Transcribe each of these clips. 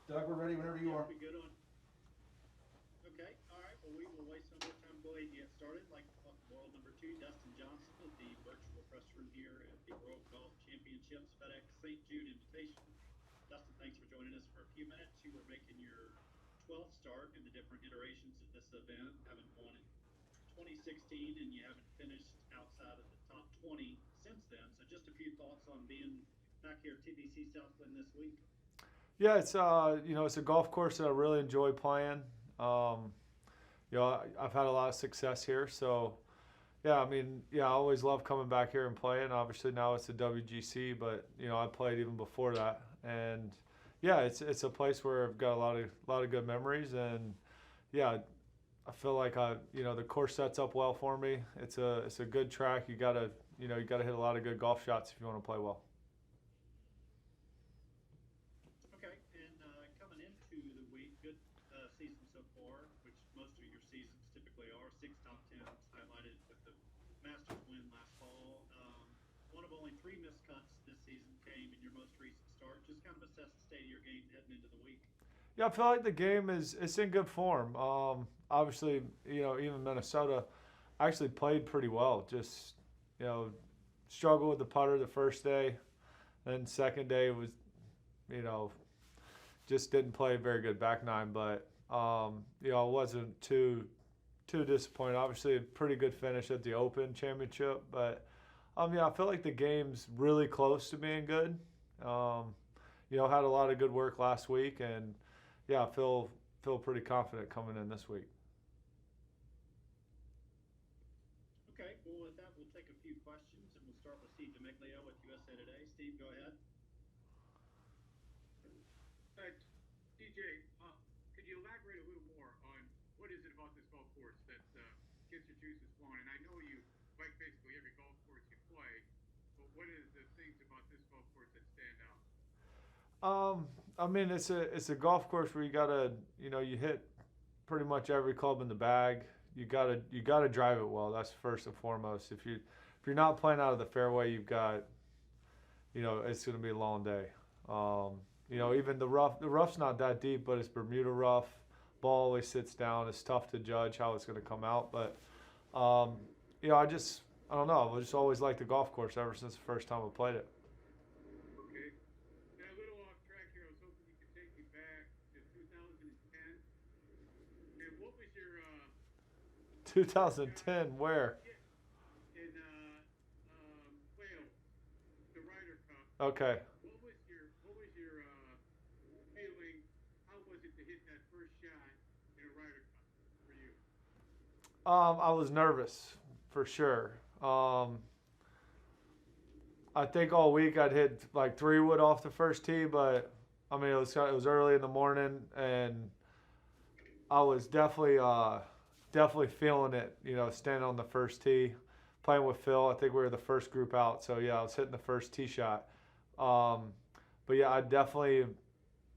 Doug, we're ready whenever you are. Be good on. Okay, all right. Well, we will waste no more time. Go ahead and get started. Like world number two, Dustin Johnson at the virtual press room here at the World Golf Championships FedEx St. Jude Invitational. Dustin, thanks for joining us for a few minutes. You were making your 12th start in the different iterations of this event, having won in 2016, and you haven't finished outside of the top 20 since then. So, just a few thoughts on being back here at TPC Southwind this week. Yeah, it's a golf course that I really enjoy playing. Um, I've had a lot of success here, so yeah, I mean, yeah, I always love coming back here and playing. Obviously now it's the WGC, but I played even before that, and yeah, it's a place where I've got a lot of good memories, and yeah, I feel like the course sets up well for me. It's a good track. You gotta hit a lot of good golf shots if you want to play well. Okay, and coming into the week, good season so far, which most of your seasons typically are. Six top tens, highlighted with the Masters win last fall. One of only three missed cuts this season came in your most recent start. Just kind of assess the state of your game heading into the week. Yeah, I feel like the game it's in good form. Obviously, even Minnesota actually played pretty well. Just you know, struggled with the putter the first day, then second day was you know just didn't play a very good back nine. But I wasn't too disappointed. Obviously, a pretty good finish at the Open Championship, but yeah, I feel like the game's really close to being good. Um, had a lot of good work last week, and yeah, I feel pretty confident coming in this week. Okay, well, with that, we'll take a few questions, and we'll start with Steve DeMiglio with USA Today. Steve, go ahead. Uh, DJ, could you elaborate a little more on what is it about this golf course that gets your juices flowing? And I know you like basically every golf course you play, but what is the things about this golf course that stand out? I mean, it's a golf course where you hit pretty much every club in the bag. You gotta drive it well. That's first and foremost. If you're not playing out of the fairway, it's gonna be a long day. Even the rough's not that deep, but it's Bermuda rough. Ball always sits down. It's tough to judge how it's gonna come out, but I don't know. I've just always liked the golf course ever since the first time I played it. Okay. Now, a little off track here. I was hoping you could take me back to 2010. And what was your 2010, where? yeah, in Wales, the Ryder Cup? Okay. What was your feeling? How was it to hit that first shot in a Ryder Cup for you? I was nervous for sure. I think all week I'd hit like 3 wood off the first tee, but I mean it was early in the morning, and I was definitely feeling it. Standing on the first tee, playing with Phil. I think we were the first group out, so yeah, I was hitting the first tee shot. Um, but yeah, I definitely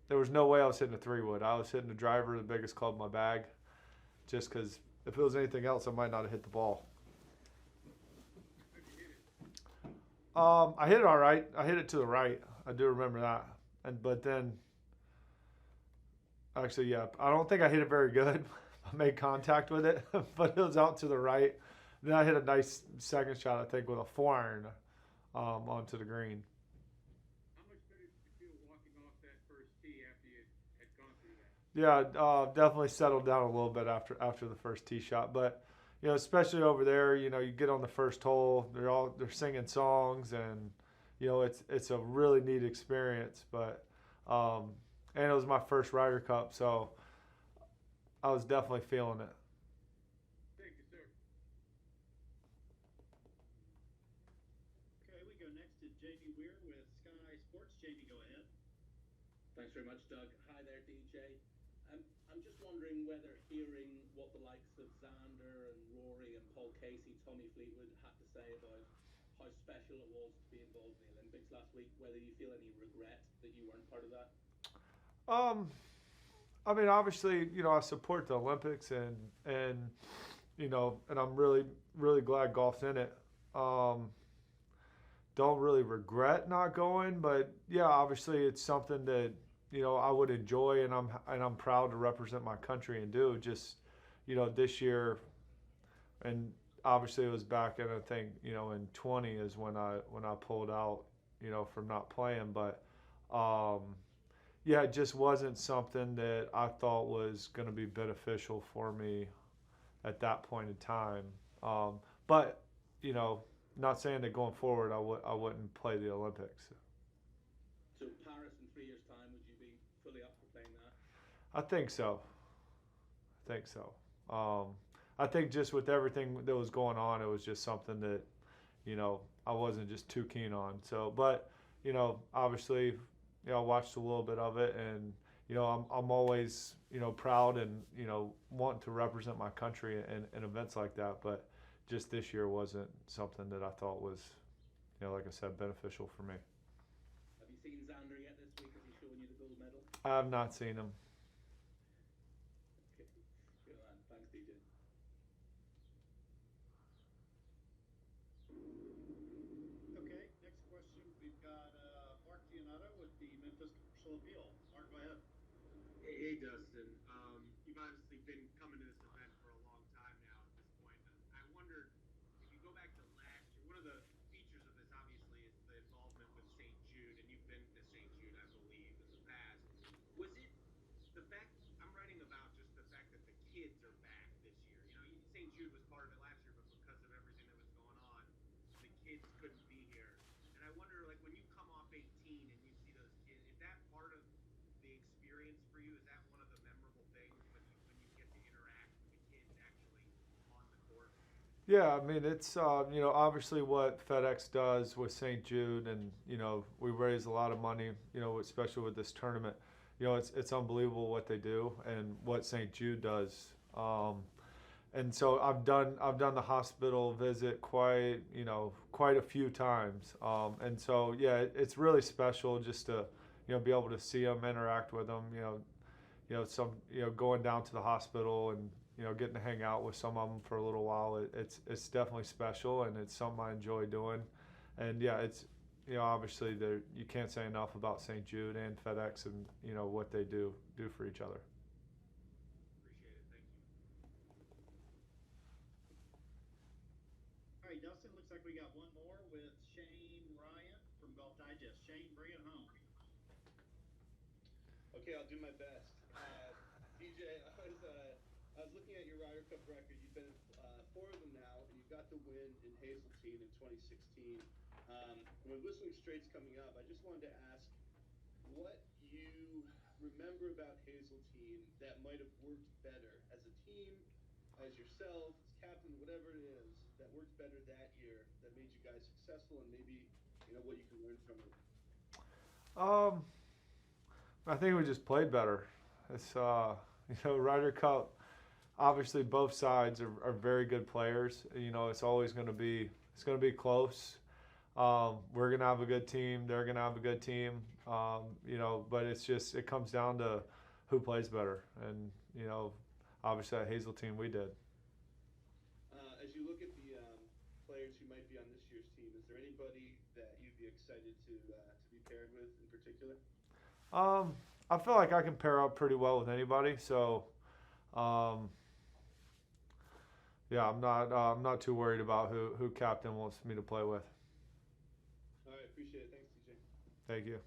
there was no way I was hitting a 3 wood. I was hitting the driver, the biggest club in my bag, just because if it was anything else, I might not have hit the ball. How'd you hit it? I hit it all right. I hit it to the right. I do remember that. But then actually, yeah, I don't think I hit it very good. I made contact with it, but it was out to the right. Then I hit a nice second shot, I think, with a 4 iron onto the green. How much better did you feel walking off that first tee after you had gone through that? Yeah, definitely settled down a little bit after the first tee shot. But especially over there, you get on the first hole, they're singing songs, and it's a really neat experience. But and it was my first Ryder Cup, so I was definitely feeling it. Thank you, sir. Okay, we go next to Jamie Weir with Sky Sports. Jamie, go ahead. Thanks very much, Doug. Hi there, DJ. I'm just wondering whether hearing what the likes of Xander and Rory and Paul Casey, Tommy Fleetwood had to say about how special it was to be involved in the Olympics last week, whether you feel any regret that you weren't part of that? Um, I mean, obviously, I support the Olympics, and I'm really really glad golf's in it. Um, don't really regret not going, but yeah, obviously it's something that I would enjoy, and I'm proud to represent my country and do. Just, this year, and obviously it was back in, I think, in 20 is when I pulled out, from not playing. But yeah, it just wasn't something that I thought was going to be beneficial for me at that point in time. But not saying that going forward I wouldn't play the Olympics. So Paris in 3 years' time, would you be fully up for playing that? I think so. I think just with everything that was going on, it was just something that, I wasn't just too keen on. So, but, obviously, I watched a little bit of it, and, I'm always, proud and, wanting to represent my country in events like that. But just this year wasn't something that I thought was, like I said, beneficial for me. Have you seen Xander yet this week? Has he shown you the gold medal? I have not seen him. Okay. Good man. Thanks, DJ. Okay, next question. We've got Mark Giannotto with the Memphis Commercial Appeal. Mark, go ahead. Hey, Dustin. You've obviously been coming to this event for a long time now at this point. I wonder if you go back to last year, one of the features of this obviously is the involvement with St. Jude, and you've been to St. Jude, I believe, in the past. Was it the fact I'm writing about just the fact that the kids are back this year? St. Jude was part of it last year, but because of everything that was going on, the kids couldn't be here. And I wonder, like, when you come off 18 and you see those kids, is that part of the experience for you? Is that one of the memorable things when you get to interact with the kids actually on the court? Yeah, I mean, it's, obviously what FedEx does with St. Jude, and, we raise a lot of money, especially with this tournament. It's unbelievable what they do and what St. Jude does. And so I've done the hospital visit quite a few times. And so, yeah, it's really special just to, be able to see them, interact with them, going down to the hospital and, getting to hang out with some of them for a little while. It's definitely special, and it's something I enjoy doing. And yeah, it's, obviously you can't say enough about St. Jude and FedEx and, what they do for each other. Appreciate it. Thank you. All right, Dustin, looks like we got one more with Shane Ryan from Golf Digest. Shane, bring it home. Okay, I'll do my best. DJ, I was looking at your Ryder Cup record. You've been at 4 of them now, and you got the win in Hazeltine in 2016. With Whistling Straits coming up, I just wanted to ask what you remember about Hazeltine that might have worked better as a team, as yourself, as captain, whatever it is, that worked better that year that made you guys successful, and maybe what you can learn from it. I think we just played better. It's Ryder Cup. Obviously, both sides are very good players. It's always going to be close. We're gonna have a good team. They're gonna have a good team. But it comes down to who plays better. And obviously at Hazeltine we did. As you look at the players who might be on this year's team, is there anybody that you'd be excited to be paired with in particular? I feel like I can pair up pretty well with anybody. So, yeah, I'm not too worried about who captain wants me to play with. All right, appreciate it. Thanks, DJ. Thank you.